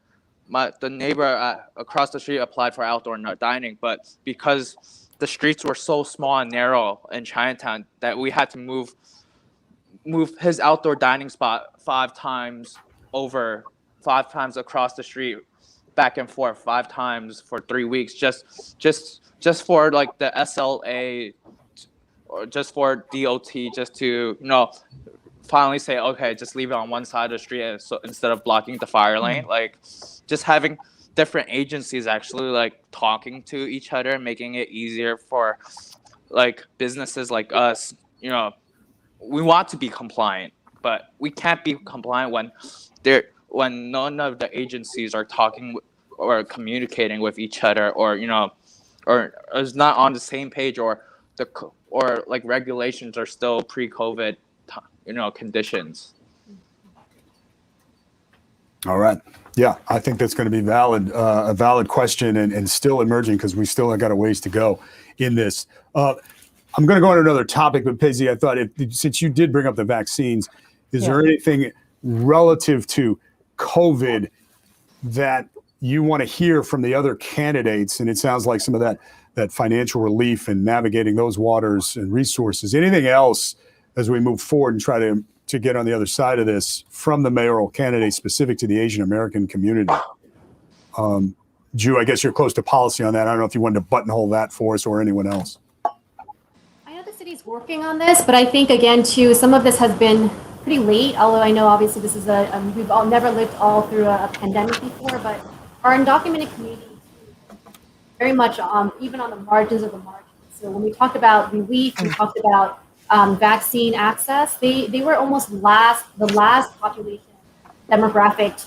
the neighbor across the street applied for outdoor dining, but because the streets were so small and narrow in Chinatown that we had to move his outdoor dining spot 5 times over, 5 times across the street, back and forth 5 times for 3 weeks, just for like the SLA or just for DOT, just to finally say, okay, just leave it on one side of the street, so instead of blocking the fire lane. Like just having different agencies actually like talking to each other, making it easier for like businesses like us. We want to be compliant, but we can't be compliant when none of the agencies are talking or communicating with each other, or is not on the same page, or like regulations are still pre-COVID conditions. All right. Yeah, I think that's going to be valid, a valid question, and still emerging, because we still have got a ways to go in this. I'm going to go on another topic, but Paisley, I thought since you did bring up the vaccines, is there anything relative to COVID that you want to hear from the other candidates? And it sounds like some of that financial relief and navigating those waters and resources. Anything else as we move forward and try to get on the other side of this from the mayoral candidate specific to the Asian American community? Ju, I guess you're close to policy on that. I don't know if you wanted to buttonhole that for us or anyone else. I know the city's working on this, but I think, again, too, some of this has been pretty late, although I know obviously this is we've all never lived all through a pandemic before, but our undocumented community very much even on the margins of the margins. So when we talked about relief, we talked about vaccine access, they were almost the last population demographic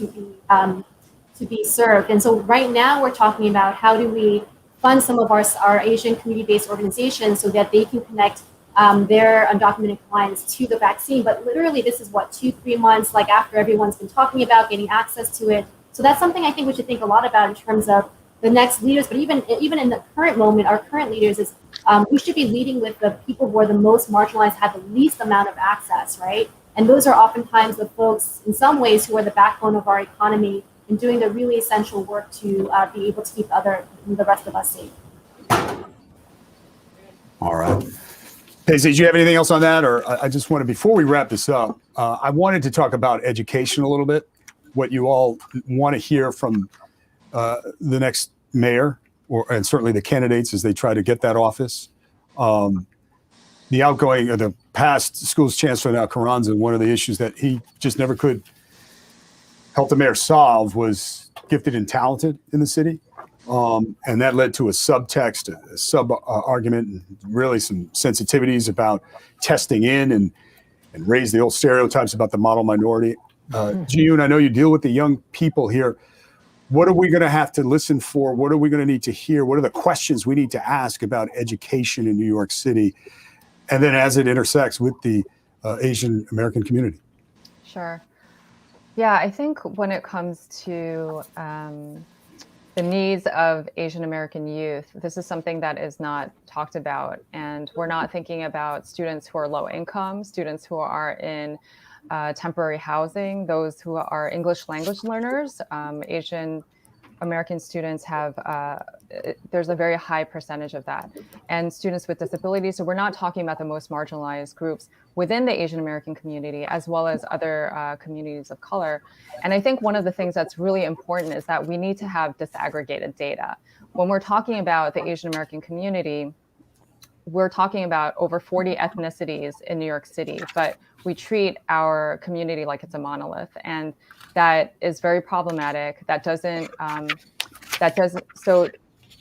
to be served. And so right now we're talking about how do we fund some of our Asian community-based organizations so that they can connect their undocumented clients to the vaccine. But literally this is 2-3 months like after everyone's been talking about getting access to it. So that's something I think we should think a lot about in terms of the next leaders, but even in the current moment, our current leaders is we should be leading with the people who are the most marginalized, have the least amount of access, right? And those are oftentimes the folks, in some ways, who are the backbone of our economy and doing the really essential work to be able to keep the rest of us safe. All right. Paisley, do you have anything else on that? Or I just wanted, before we wrap this up, I wanted to talk about education a little bit, what you all want to hear from the next mayor, and certainly the candidates as they try to get that office. The outgoing, or the past schools chancellor, now Carranza, one of the issues that he just never could help the mayor solve was gifted and talented in the city. And that led to a subtext, a sub-argument, and really some sensitivities about testing in and raise the old stereotypes about the model minority. Jiyun, I know you deal with the young people here. What are we going to have to listen for? What are we going to need to hear? What are the questions we need to ask about education in New York City? And then as it intersects with the Asian American community. Sure. Yeah, I think when it comes to the needs of Asian American youth, this is something that is not talked about. And we're not thinking about students who are low income, students who are in temporary housing, those who are English language learners. Asian American students have, there's a very high percentage of that. And students with disabilities. So we're not talking about the most marginalized groups within the Asian American community, as well as other communities of color. And I think one of the things that's really important is that we need to have disaggregated data. When we're talking about the Asian American community, we're talking about over 40 ethnicities in New York City, but we treat our community like it's a monolith, and that is very problematic. So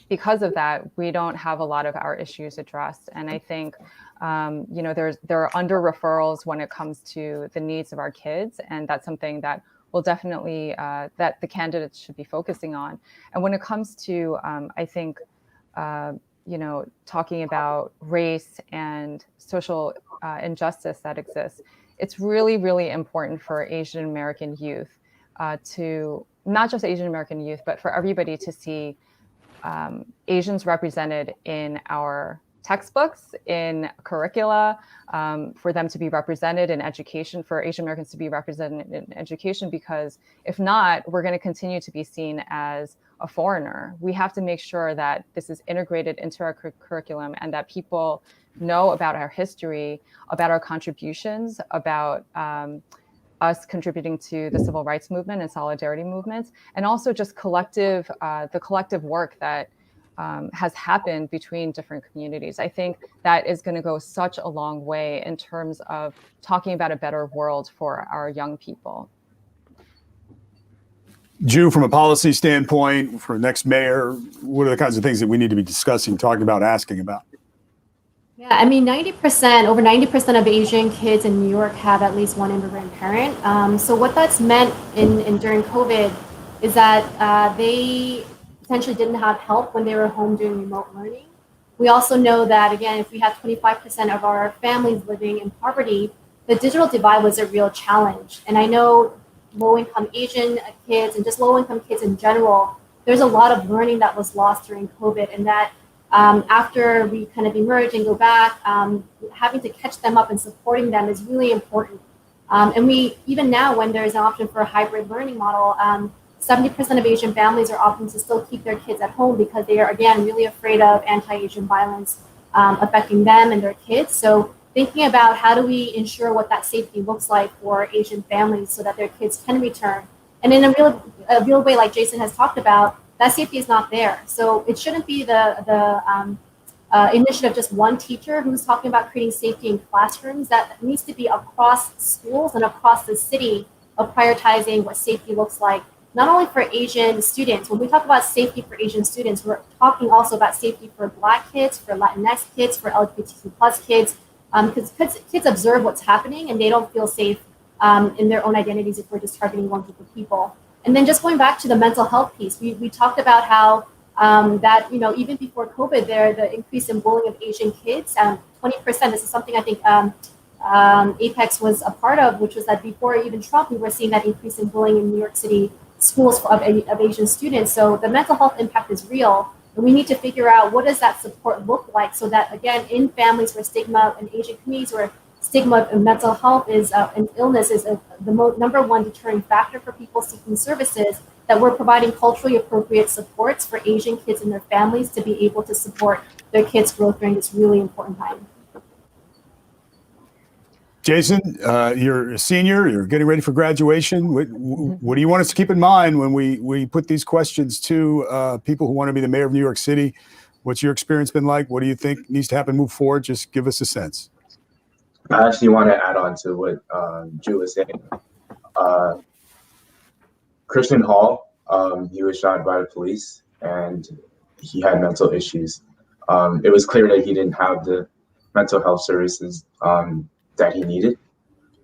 because of that, we don't have a lot of our issues addressed. And I think, there are under referrals when it comes to the needs of our kids. And that's something that will definitely, that the candidates should be focusing on. And when it comes to, I think, talking about race and social injustice that exists, it's really, really important for Asian American youth to not just Asian American youth, but for everybody to see Asians represented in our textbooks, in curricula, for them to be represented in education, for Asian Americans to be represented in education, because if not, we're going to continue to be seen as a foreigner. We have to make sure that this is integrated into our curriculum and that people know about our history, about our contributions, about us contributing to the civil rights movement and solidarity movements, and also just the collective work that has happened between different communities. I think that is going to go such a long way in terms of talking about a better world for our young people. Ju, from a policy standpoint, for next mayor, what are the kinds of things that we need to be discussing, talking about, asking about? Yeah, I mean, over 90% of Asian kids in New York have at least one immigrant parent. So what that's meant during COVID is that they potentially didn't have help when they were home doing remote learning. We also know that, again, if we have 25% of our families living in poverty, the digital divide was a real challenge. And I know low-income Asian kids and just low-income kids in general, there's a lot of learning that was lost during COVID, and that after we kind of emerge and go back, having to catch them up and supporting them is really important. And we, even now, when there's an option for a hybrid learning model, 70% of Asian families are opting to still keep their kids at home because they are, again, really afraid of anti-Asian violence affecting them and their kids. So thinking about how do we ensure what that safety looks like for Asian families so that their kids can return. And in a real way, like Jason has talked about, that safety is not there. So it shouldn't be the initiative of just one teacher who's talking about creating safety in classrooms. That needs to be across schools and across the city of prioritizing what safety looks like, not only for Asian students. When we talk about safety for Asian students, we're talking also about safety for Black kids, for Latinx kids, for LGBTQ plus kids, because kids observe what's happening and they don't feel safe in their own identities if we're just targeting one group of people. And then just going back to the mental health piece, we talked about how that, even before COVID, the increase in bullying of Asian kids, 20%, this is something I think Apex was a part of, which was that before even Trump, we were seeing that increase in bullying in New York City schools of Asian students. So the mental health impact is real. And we need to figure out what does that support look like so that, again, in families where stigma in Asian communities where stigma of mental health is and illness is the number one deterring factor for people seeking services, that we're providing culturally appropriate supports for Asian kids and their families to be able to support their kids' growth during this really important time. Jason, you're a senior, you're getting ready for graduation. What do you want us to keep in mind when we put these questions to people who want to be the mayor of New York City? What's your experience been like? What do you think needs to happen, move forward? Just give us a sense. I actually want to add on to what Ju was saying. Christian Hall, he was shot by the police and he had mental issues. It was clear that he didn't have the mental health services that he needed.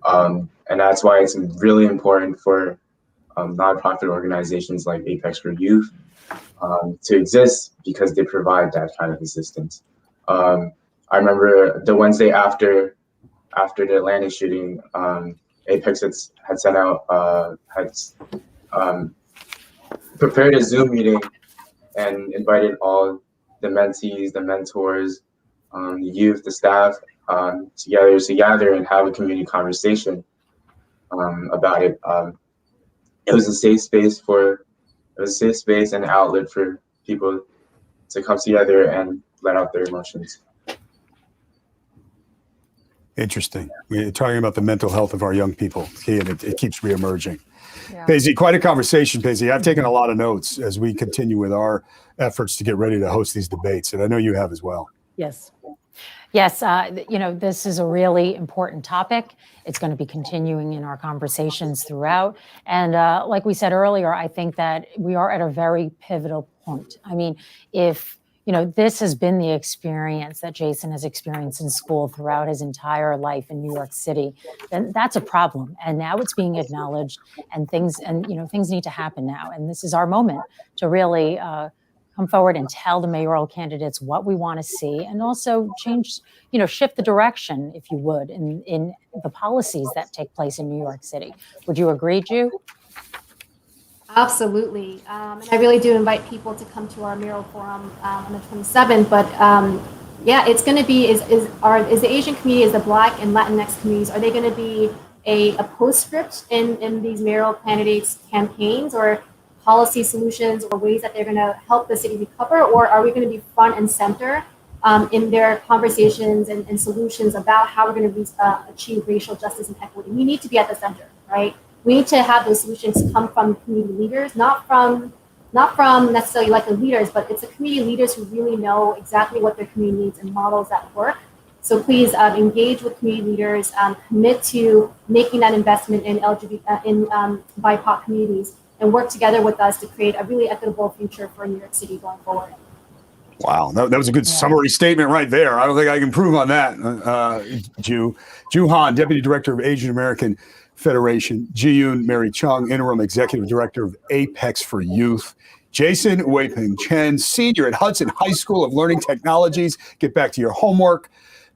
And that's why it's really important for nonprofit organizations like Apex for Youth to exist, because they provide that kind of assistance. I remember the Wednesday after the Atlanta shooting, Apex had sent out, prepared a Zoom meeting and invited all the mentees, the mentors, the youth, the staff together to gather and have a community conversation about it. It was a safe space and an outlet for people to come together and let out their emotions. Interesting. We're talking about the mental health of our young people, and it keeps reemerging. Yeah. Paisley, quite a conversation, Paisley. I've taken a lot of notes as we continue with our efforts to get ready to host these debates, and I know you have as well. Yes. Yes, this is a really important topic. It's going to be continuing in our conversations throughout. And like we said earlier, I think that we are at a very pivotal point. I mean, if this has been the experience that Jason has experienced in school throughout his entire life in New York City, then that's a problem. And now it's being acknowledged, and things need to happen now. And this is our moment to really come forward and tell the mayoral candidates what we want to see, and also change, shift the direction, if you would, in the policies that take place in New York City. Would you agree, Ju? Absolutely. And I really do invite people to come to our mural forum on the 27th. But yeah, it's going to be, is the Asian community, is the Black and Latinx communities, are they going to be a postscript in these mural candidates campaigns, or policy solutions, or ways that they're going to help the city recover? Or are we going to be front and center in their conversations and solutions about how we're going to achieve racial justice and equity? We need to be at the center, right? We need to have those solutions come from community leaders, not from necessarily like the leaders, but it's the community leaders who really know exactly what their community needs and models that work. So please engage with community leaders, commit to making that investment in BIPOC communities, and work together with us to create a really equitable future for New York City going forward. Wow, that was a good summary statement right there. I don't think I can improve on that. Ju Han, Deputy Director of Asian American Federation. Ji-Yoon Mary Chung, Interim Executive Director of Apex for Youth. Jason Wei-Ping Chen, Senior at Hudson High School of Learning Technologies. Get back to your homework.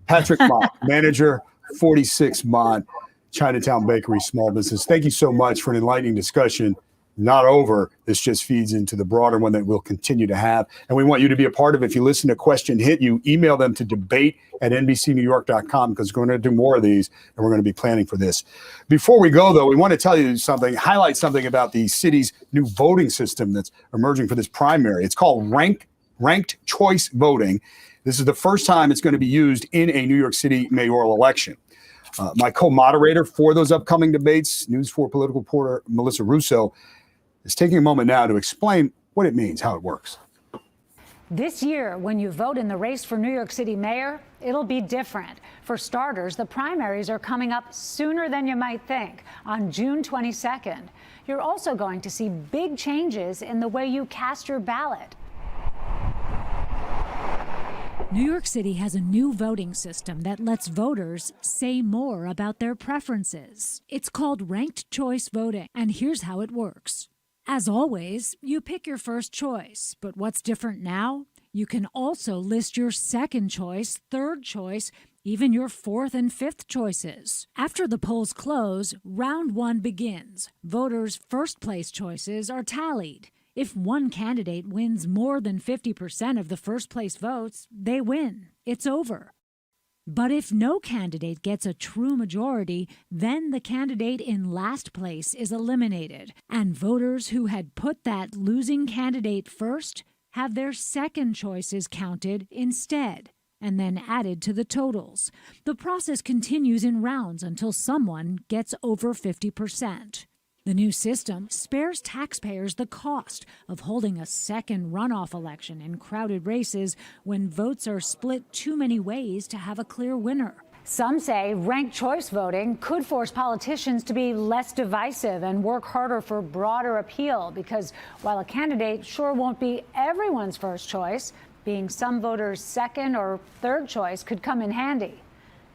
Patrick Mott, Manager, 46 Mott, Chinatown Bakery Small Business. Thank you so much for an enlightening discussion. Not over. This just feeds into the broader one that we'll continue to have. And we want you to be a part of it. If you listen to Question Hit, you email them to debate@nbcnewyork.com, because we're going to do more of these, and we're going to be planning for this. Before we go, though, we want to tell you something, highlight something about the city's new voting system that's emerging for this primary. It's called ranked choice voting. This is the first time it's going to be used in a New York City mayoral election. My co-moderator for those upcoming debates, News 4 political reporter Melissa Russo, is taking a moment now to explain what it means, how it works. This year, when you vote in the race for New York City mayor, it'll be different. For starters, the primaries are coming up sooner than you might think, on June 22nd. You're also going to see big changes in the way you cast your ballot. New York City has a new voting system that lets voters say more about their preferences. It's called ranked choice voting, and here's how it works. As always, you pick your first choice, but what's different now? You can also list your second choice, third choice, even your fourth and fifth choices. After the polls close, round one begins. Voters' first place choices are tallied. If one candidate wins more than 50% of the first place votes, they win. It's over. But if no candidate gets a true majority, then the candidate in last place is eliminated, and voters who had put that losing candidate first have their second choices counted instead, and then added to the totals. The process continues in rounds until someone gets over 50%. The new system spares taxpayers the cost of holding a second runoff election in crowded races when votes are split too many ways to have a clear winner. Some say ranked choice voting could force politicians to be less divisive and work harder for broader appeal, because while a candidate sure won't be everyone's first choice, being some voters' second or third choice could come in handy.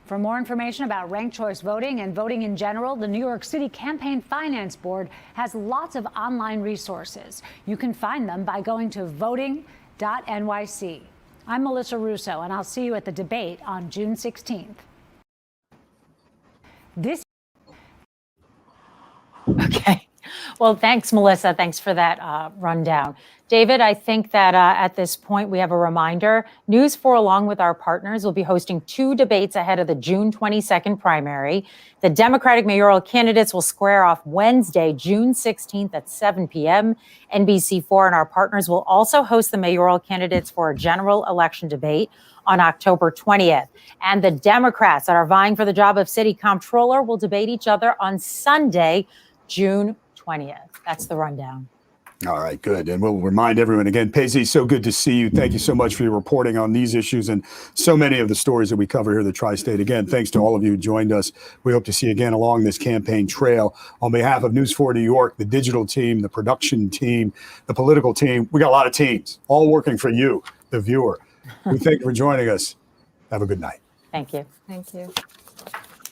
For more information about ranked choice voting and voting in general, the New York City Campaign Finance Board has lots of online resources. You can find them by going to voting.nyc. I'm Melissa Russo, and I'll see you at the debate on June 16th. Okay. Well, thanks, Melissa. Thanks for that rundown. David, I think that at this point we have a reminder. News 4, along with our partners, will be hosting 2 debates ahead of the June 22nd primary. The Democratic mayoral candidates will square off Wednesday, June 16th at 7 p.m. NBC4 and our partners will also host the mayoral candidates for a general election debate on October 20th. And the Democrats that are vying for the job of city comptroller will debate each other on Sunday, June 20th. That's the rundown. All right, good. And we'll remind everyone again, Paisley, so good to see you. Thank you so much for your reporting on these issues and so many of the stories that we cover here at the Tri-State. Again, thanks to all of you who joined us. We hope to see you again along this campaign trail. On behalf of News 4 New York, the digital team, the production team, the political team, we got a lot of teams all working for you, the viewer. We thank you for joining us. Have a good night. Thank you. Thank you.